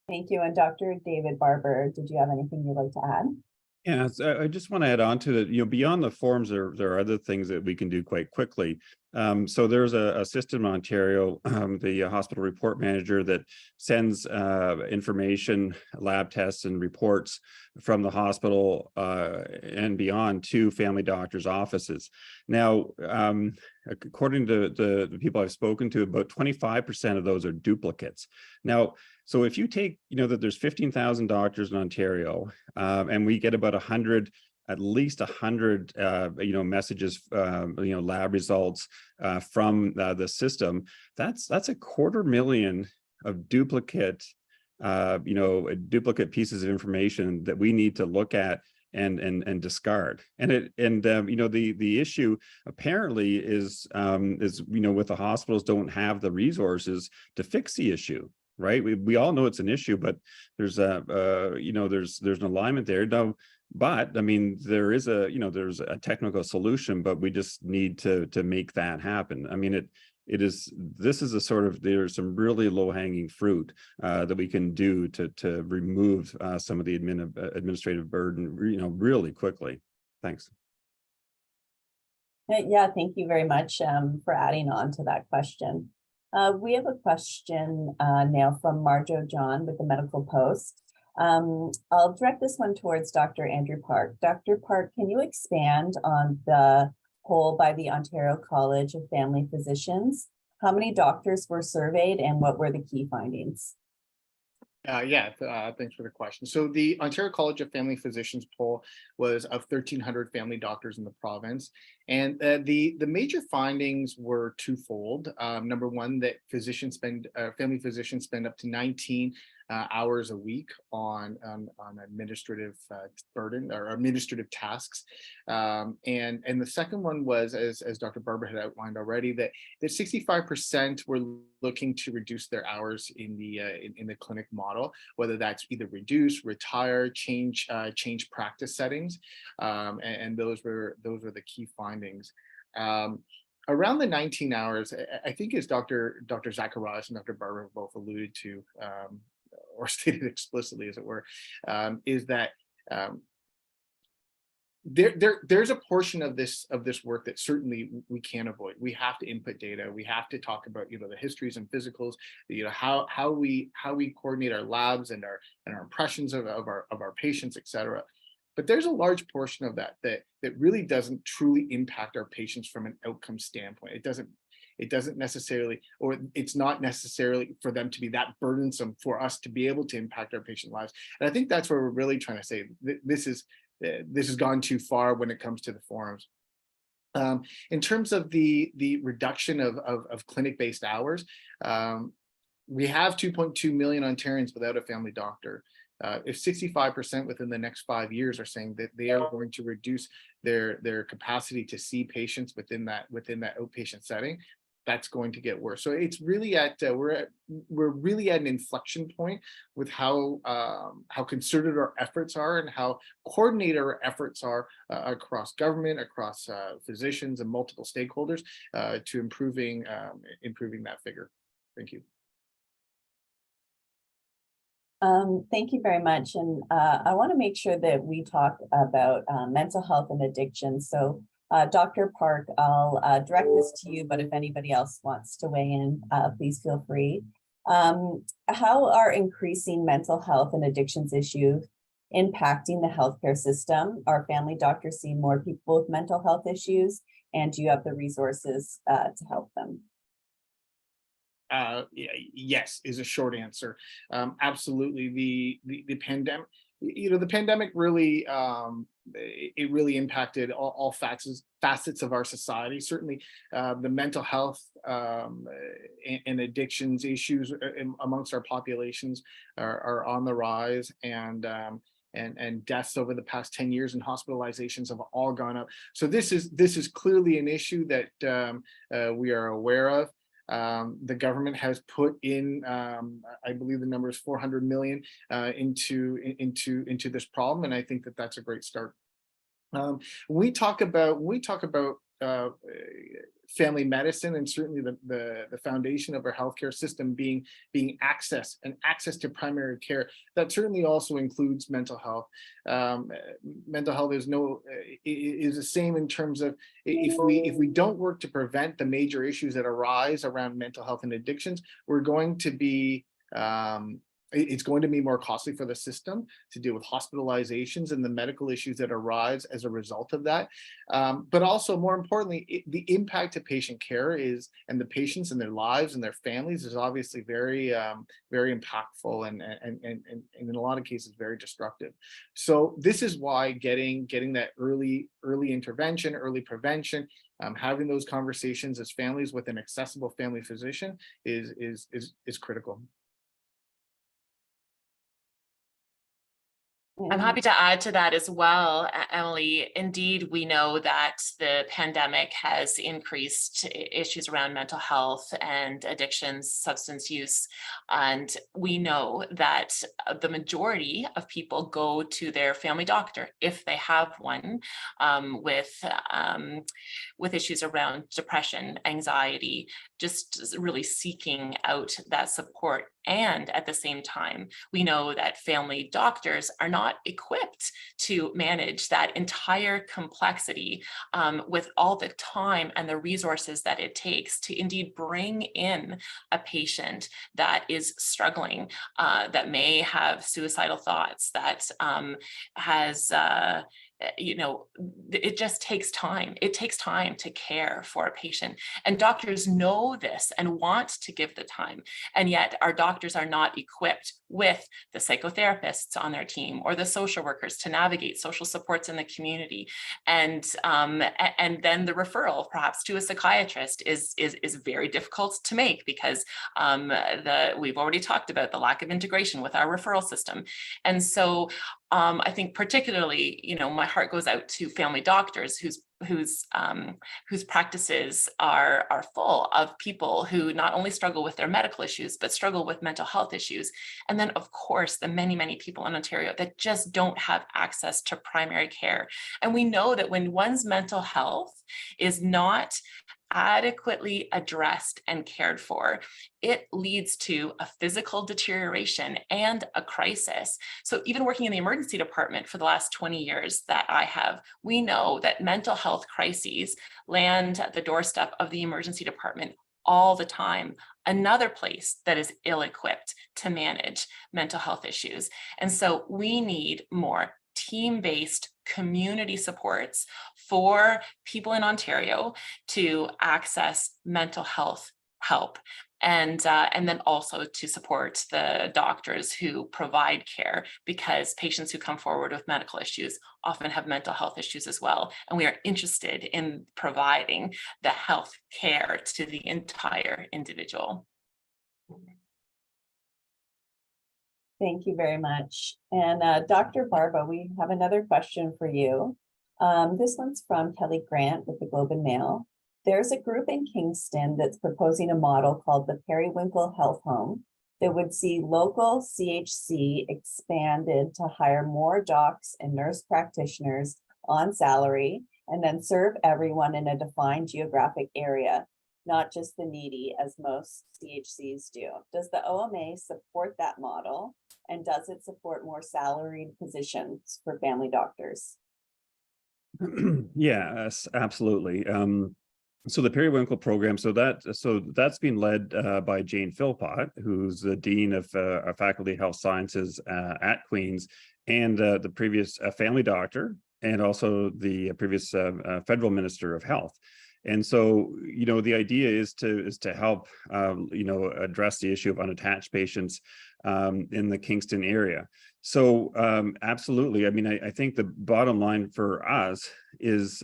Thank you. And Dr. David Barber, did you have anything you'd like to add? Yeah, so I just want to add on to that, beyond the forms, there are other things that we can do quite quickly. So there's a system in Ontario, the hospital report manager, that sends information, lab tests and reports from the hospital and beyond to family doctors' offices. Now, according to the people I've spoken to, about 25% of those are duplicates. Now, so if you take, that there's 15,000 doctors in Ontario, and we get about at least 100, messages, lab results from the system, that's 250,000 of duplicate pieces of information that we need to look at and discard. And the issue apparently is with the hospitals don't have the resources to fix the issue. Right, we all know it's an issue, but there's there's an alignment there. No, but I mean, there's a technical solution, but we just need to make that happen. I mean, this is a sort of, there's some really low-hanging fruit that we can do to remove some of the administrative burden, really quickly. Thanks. Yeah, thank you very much for adding on to that question. We have a question now from Marjo John with the Medical Post. I'll direct this one towards Dr. Andrew Park. Dr. Park, can you expand on the poll by the Ontario College of Family Physicians? How many doctors were surveyed and what were the key findings? Thanks for the question. So the Ontario College of Family Physicians poll was of 1,300 family doctors in the province. And the major findings were twofold. Number one, that family physicians spend up to 19 hours a week on administrative burden or administrative tasks. And the second one was, as Dr. Barber had outlined already, that 65% were looking to reduce their hours in the clinic model, whether that's either reduce, retire, change practice settings, and those were the key findings. Around the 19 hours, I think, as Dr. Zacharias and Dr. Barber both alluded to, or stated explicitly, as it were, is that there's a portion of this work that certainly we can't avoid. We have to input data. We have to talk about the histories and physicals, how we coordinate our labs and our impressions of our patients, et cetera. But there's a large portion of that really doesn't truly impact our patients from an outcome standpoint. It doesn't necessarily, or it's not necessarily for them to be that burdensome for us to be able to impact our patient lives. And I think that's where we're really trying to say this has gone too far when it comes to the forums. In terms of the reduction of clinic-based hours, we have 2.2 million Ontarians without a family doctor. If 65% within the next 5 years are saying that they are going to reduce their capacity to see patients within that outpatient setting, that's going to get worse. So it's really we're really at an inflection point with how concerted our efforts are and how coordinated our efforts are across government, across physicians and multiple stakeholders to improving that figure. Thank you. Thank you very much. And I want to make sure that we talk about mental health and addiction. So Dr. Park, I'll direct this to you, but if anybody else wants to weigh in, please feel free. How are increasing mental health and addictions issues impacting the healthcare system? Are family doctors seeing more people with mental health issues? And do you have the resources to help them? Yes, is a short answer. Absolutely. The pandemic, the pandemic really, it really impacted all facets of our society. Certainly, the mental health and addictions issues amongst our populations are on the rise, and deaths over the past 10 years and hospitalizations have all gone up. So this is clearly an issue that we are aware of. The government has put in, I believe the number is 400 million into this problem, and I think that that's a great start. When we talk about family medicine, and certainly the foundation of our healthcare system being access to primary care, that certainly also includes mental health. Mental health is the same in terms of, if we don't work to prevent the major issues that arise around mental health and addictions, we're going to be it's going to be more costly for the system to deal with hospitalizations and the medical issues that arise as a result of that. But also, more importantly, the impact to patient care and the patients and their lives and their families is obviously very, very impactful and in a lot of cases very destructive. So this is why getting that early intervention, early prevention, having those conversations as families with an accessible family physician is critical. I'm happy to add to that as well, Emily. Indeed, we know that the pandemic has increased issues around mental health and addictions, substance use. And we know that the majority of people go to their family doctor, if they have one, with issues around depression, anxiety, just really seeking out that support. And at the same time, we know that family doctors are not equipped to manage that entire complexity with all the time and the resources that it takes to indeed bring in a patient that is struggling, that may have suicidal thoughts, that has it just takes time. It takes time to care for a patient. And doctors know this and want to give the time. And yet our doctors are not equipped with the psychotherapists on their team or the social workers to navigate social supports in the community. And then the referral perhaps to a psychiatrist is very difficult to make because we've already talked about the lack of integration with our referral system. And so I think particularly, my heart goes out to family doctors whose practices are full of people who not only struggle with their medical issues, but struggle with mental health issues. And then, of course, the many, many people in Ontario that just don't have access to primary care. And we know that when one's mental health is not adequately addressed and cared for, it leads to a physical deterioration and a crisis. So even working in the emergency department for the last 20 years that I have, we know that mental health crises land at the doorstep of the emergency department all the time, another place that is ill-equipped to manage mental health issues. And so we need more team-based community supports for people in Ontario to access mental health help, and then also to support the doctors who provide care, because patients who come forward with medical issues often have mental health issues as well. And we are interested in providing the health care to the entire individual. Thank you very much. And Dr. Barber, we have another question for you. This one's from Kelly Grant with the Globe and Mail. There's a group in Kingston that's proposing a model called the Periwinkle Health Home that would see local CHC expanded to hire more docs and nurse practitioners on salary and then serve everyone in a defined geographic area, not just the needy as most CHCs do. Does the OMA support that model? And does it support more salaried positions for family doctors? Yes, absolutely. So the Periwinkle program, so that's been led by Jane Philpott, who's the Dean of Faculty of Health Sciences at Queen's, and the previous family doctor, and also the previous federal Minister of Health. And so, the idea is to help, address the issue of unattached patients in the Kingston area. So absolutely. I mean, I think the bottom line for us is,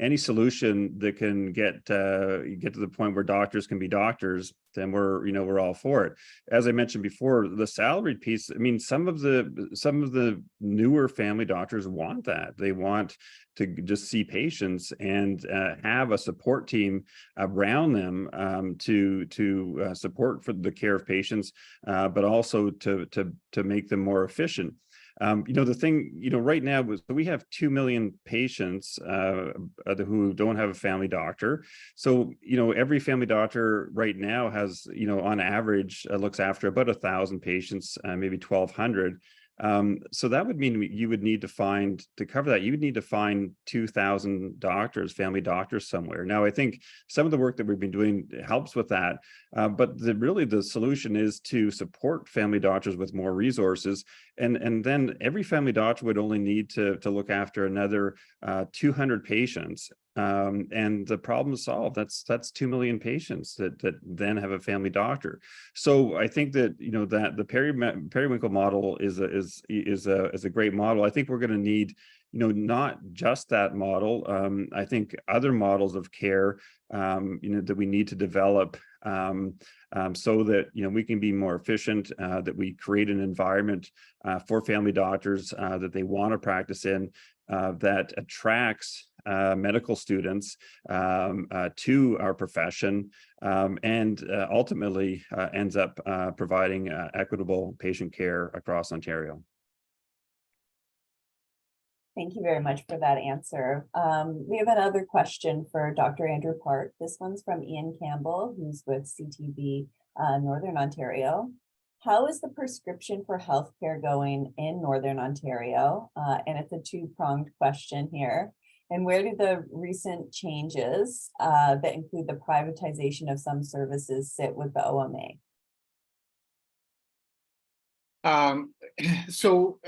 any solution that can get to the point where doctors can be doctors, then we're all for it. As I mentioned before, the salaried piece, I mean, some of the newer family doctors want that. They want to just see patients and have a support team around them to support for the care of patients, but also to make them more efficient. The thing, right now, we have 2 million patients who don't have a family doctor. So, every family doctor right now has, on average, looks after about 1,000 patients, maybe 1,200. So that would mean you would need to find, to cover that, you would need to find 2,000 doctors, family doctors somewhere. Now, I think some of the work that we've been doing helps with that, but really the solution is to support family doctors with more resources, and then every family doctor would only need to look after another 200 patients. And the problem is solved. That's 2 million patients that then have a family doctor. So I think that that the periwinkle model is a great model. I think we're going to need not just that model. I think other models of care that we need to develop so that we can be more efficient, that we create an environment for family doctors that they want to practice in, that attracts medical students to our profession, and ultimately ends up providing equitable patient care across Ontario. Thank you very much for that answer. We have another question for Dr. Andrew Park. This one's from Ian Campbell, who's with CTV Northern Ontario. How is the prescription for healthcare going in Northern Ontario? And it's a two-pronged question here. And where do the recent changes that include the privatization of some services sit with the OMA? So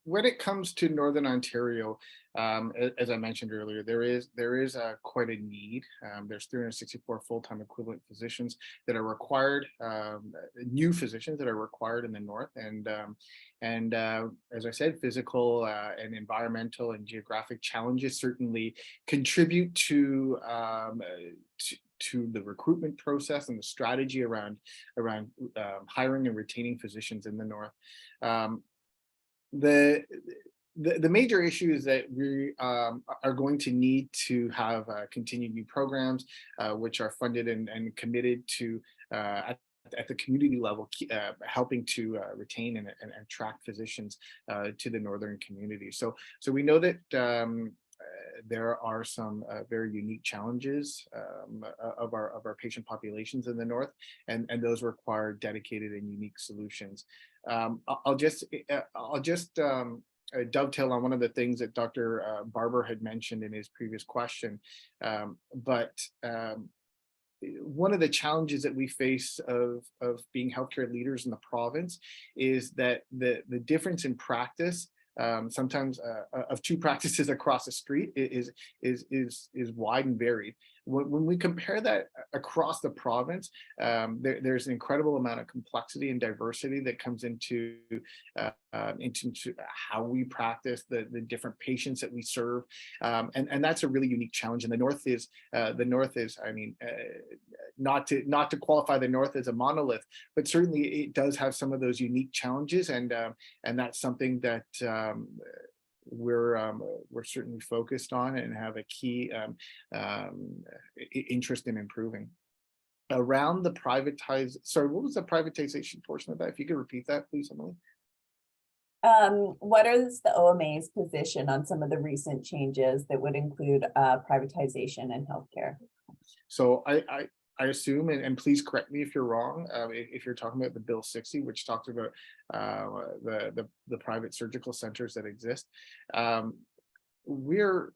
when it comes to Northern Ontario, as I mentioned earlier, there is quite a need. There's 364 full-time equivalent physicians that are required, new physicians that are required in the north, and as I said, physical and environmental and geographic challenges certainly contribute to the recruitment process and the strategy around hiring and retaining physicians in the north. The major issue is that we are going to need to have continued new programs which are funded and committed to at the community level, helping to retain and attract physicians to the northern community. So we know that there are some very unique challenges of our patient populations in the north, and those require dedicated and unique solutions. I'll just dovetail on one of the things that Dr. Barber had mentioned in his previous question, but one of the challenges that we face of being healthcare leaders in the province is that the difference in practice, sometimes of two practices across the street, is wide and varied. When we compare that across the province, there's an incredible amount of complexity and diversity that comes into how we practice, the different patients that we serve, and that's a really unique challenge. And the north is, I mean, not to qualify the north as a monolith, but certainly it does have some of those unique challenges, and that's something that we're certainly focused on and have a key interest in improving. Around the sorry, what was the privatization portion of that? If you could repeat that, please, Emily. What is the OMA's position on some of the recent changes that would include privatization in healthcare? So I assume, and please correct me if you're wrong, if you're talking about the Bill 60, which talks about the private surgical centers that exist. We've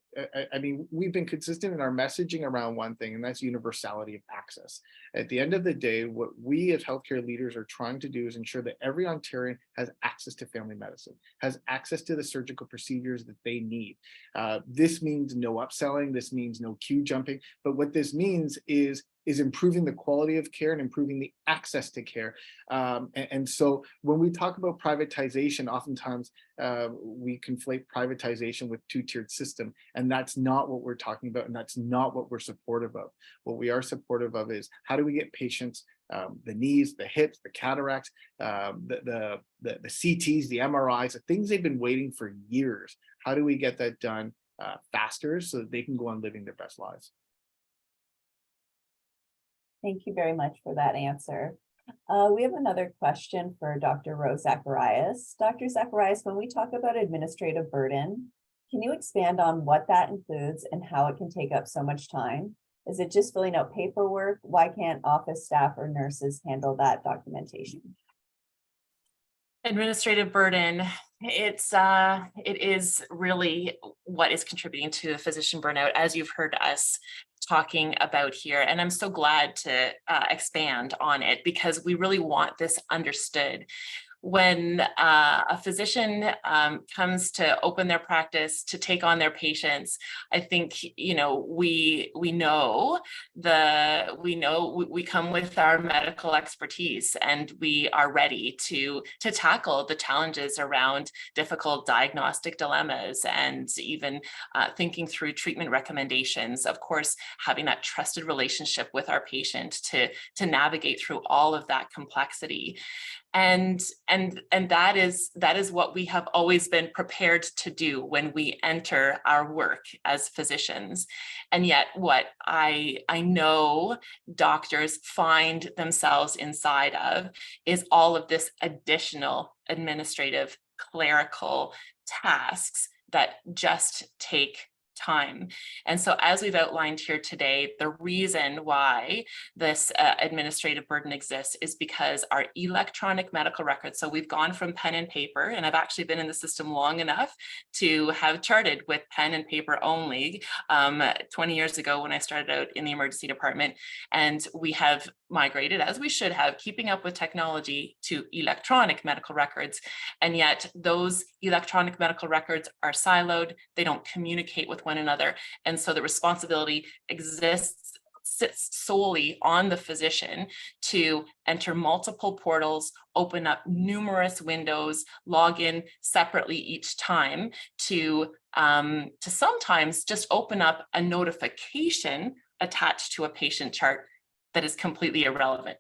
been consistent in our messaging around one thing, and that's universality of access. At the end of the day, what we as healthcare leaders are trying to do is ensure that every Ontarian has access to family medicine, has access to the surgical procedures that they need. This means no upselling, this means no queue jumping, but what this means is is improving the quality of care and improving the access to care. And so when we talk about privatization, oftentimes we conflate privatization with two-tiered system, and that's not what we're talking about, and that's not what we're supportive of. What we are supportive of is how do we get patients the knees, the hips, the cataracts, the CTs, the MRIs, the things they've been waiting for years. How do we get that done faster so that they can go on living their best lives? Thank you very much for that answer. We have another question for Dr. Rose Zacharias. Dr. Zacharias, when we talk about administrative burden, can you expand on what that includes and how it can take up so much time? Is it just filling out paperwork? Why can't office staff or nurses handle that documentation? Administrative burden, it is really what is contributing to physician burnout, as you've heard us talking about here. And I'm so glad to expand on it, because we really want this understood. When a physician comes to open their practice, to take on their patients, I think, you know, we come with our medical expertise, and we are ready to tackle the challenges around difficult diagnostic dilemmas, and even thinking through treatment recommendations. Of course, having that trusted relationship with our patient to navigate through all of that complexity. And that is what we have always been prepared to do when we enter our work as physicians. And yet what I know doctors find themselves inside of is all of this additional administrative clerical tasks that just take time. And so, as we've outlined here today, the reason why this administrative burden exists is because our electronic medical records, so we've gone from pen and paper, and I've actually been in the system long enough to have charted with pen and paper only 20 years ago when I started out in the emergency department. And we have migrated, as we should have, keeping up with technology, to electronic medical records. And yet those electronic medical records are siloed, they don't communicate with one another. And so the responsibility sits solely on the physician to enter multiple portals, open up numerous windows, log in separately each time, to sometimes just open up a notification attached to a patient chart that is completely irrelevant.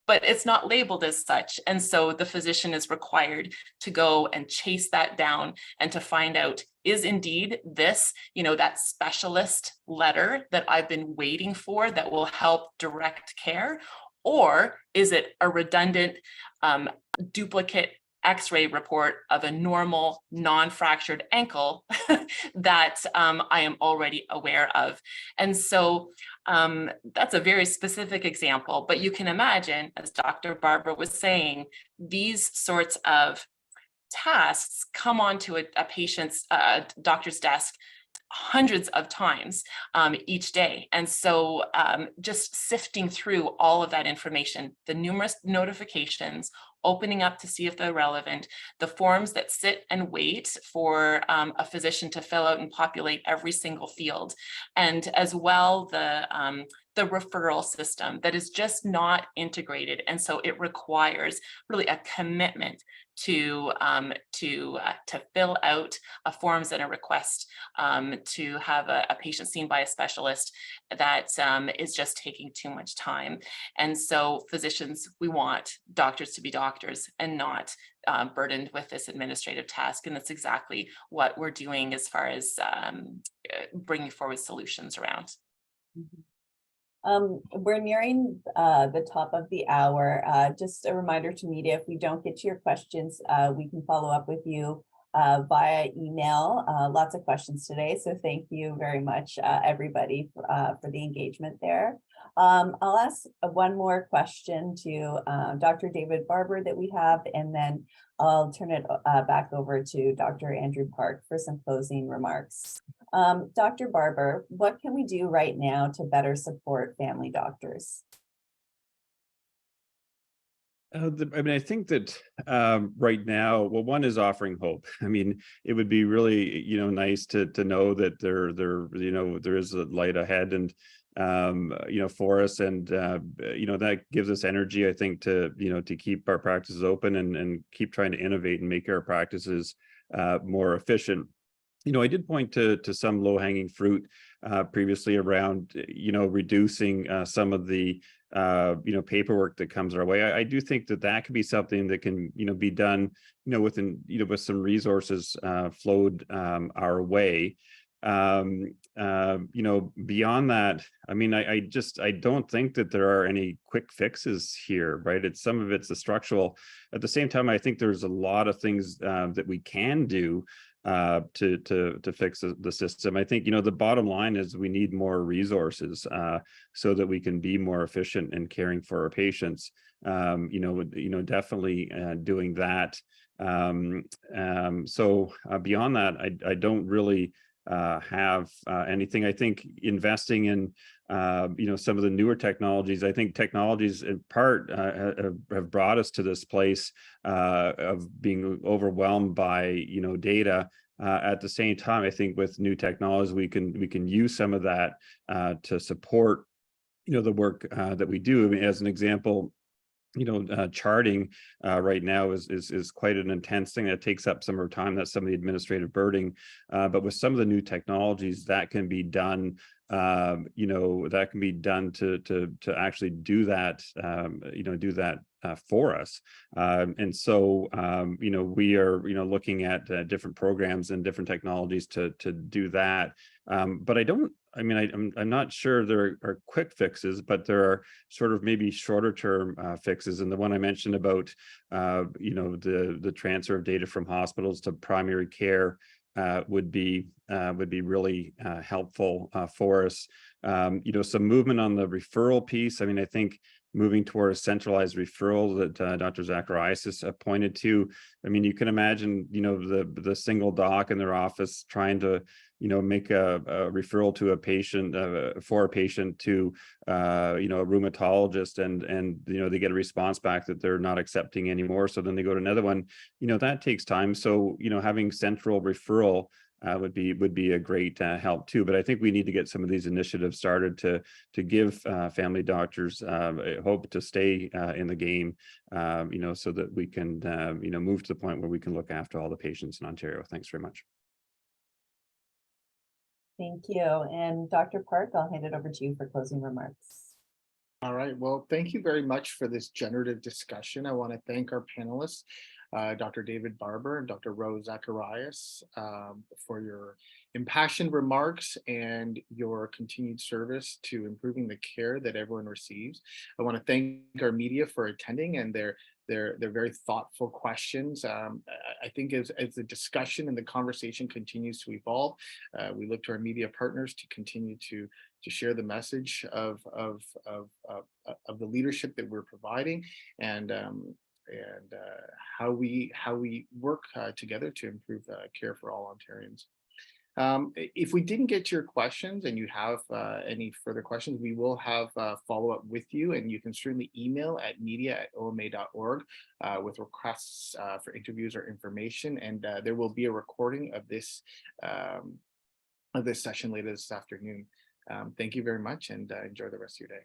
But it's not labeled as such. And so the physician is required to go and chase that down and to find out, is indeed this, that specialist letter that I've been waiting for that will help direct care? Or is it a redundant duplicate X-ray report of a normal non-fractured ankle that I am already aware of? And so that's a very specific example, but you can imagine, as Dr. Barber was saying, these sorts of tasks come onto a patient's doctor's desk hundreds of times each day. And so just sifting through all of that information, the numerous notifications, opening up to see if they're relevant, the forms that sit and wait for a physician to fill out and populate every single field, and as well the referral system that is just not integrated. And so it requires really a commitment to fill out a forms and a request to have a patient seen by a specialist that is just taking too much time. And so physicians, we want doctors to be doctors and not burdened with this administrative task. And that's exactly what we're doing as far as bringing forward solutions around. Mm-hmm. We're nearing the top of the hour. Just a reminder to media, if we don't get to your questions, we can follow up with you via email. Lots of questions today, so thank you very much, everybody, for the engagement there. I'll ask one more question to Dr. David Barber that we have, and then I'll turn it back over to Dr. Andrew Park for some closing remarks. Dr. Barber, what can we do right now to better support family doctors? I think that right now, well, one is offering hope. I mean, it would be really, nice to know that there is a light ahead, and for us, and that gives us energy, I think, to keep our practices open, and keep trying to innovate and make our practices more efficient. I did point to some low-hanging fruit previously around, reducing some of the paperwork that comes our way. I do think that could be something that can, be done, within, with some resources flowed our way. Beyond that, I mean, I don't think that there are any quick fixes here, right? Some of it's the structural. At the same time, I think there's a lot of things that we can do to fix the system. I think, the bottom line is we need more resources so that we can be more efficient in caring for our patients. Definitely doing that. So beyond that, I don't really have anything. I think investing in some of the newer technologies. I think technologies in part have brought us to this place of being overwhelmed by data. At the same time, I think with new technologies, we can use some of that to support the work that we do. I mean, as an example, charting right now is quite an intense thing that takes up some of our time. That's some of the administrative burden, but with some of the new technologies that can be done, that can be done to actually do that, for us. And so, we are, looking at different programs and different technologies to do that. But I'm not sure there are quick fixes, but there are sort of maybe shorter term fixes. And the one I mentioned about, the transfer of data from hospitals to primary care would be really helpful for us. Some movement on the referral piece. I mean, I think moving toward a centralized referral that Dr. Zacharias has pointed to. I mean, you can imagine, the single doc in their office trying to, make a referral to a patient for a patient to, a rheumatologist, and they get a response back that they're not accepting anymore. So then they go to another one. That takes time. So, having central referral would be a great help too. But I think we need to get some of these initiatives started to give family doctors hope to stay in the game, so that we can move to the point where we can look after all the patients in Ontario. Thanks very much. Thank you. And Dr. Park, I'll hand it over to you for closing remarks. All right. Well, thank you very much for this generative discussion. I want to thank our panelists, Dr. David Barber and Dr. Rose Zacharias, for your impassioned remarks and your continued service to improving the care that everyone receives. I want to thank our media for attending and their very thoughtful questions. I think as the discussion and the conversation continues to evolve, we look to our media partners to continue to share the message of the leadership that we're providing, and how we work together to improve care for all Ontarians. If we didn't get to your questions and you have any further questions, we will have follow-up with you, and you can certainly email at media@oma.org with requests for interviews or information, and there will be a recording of this session later this afternoon. Thank you very much, and enjoy the rest of your day.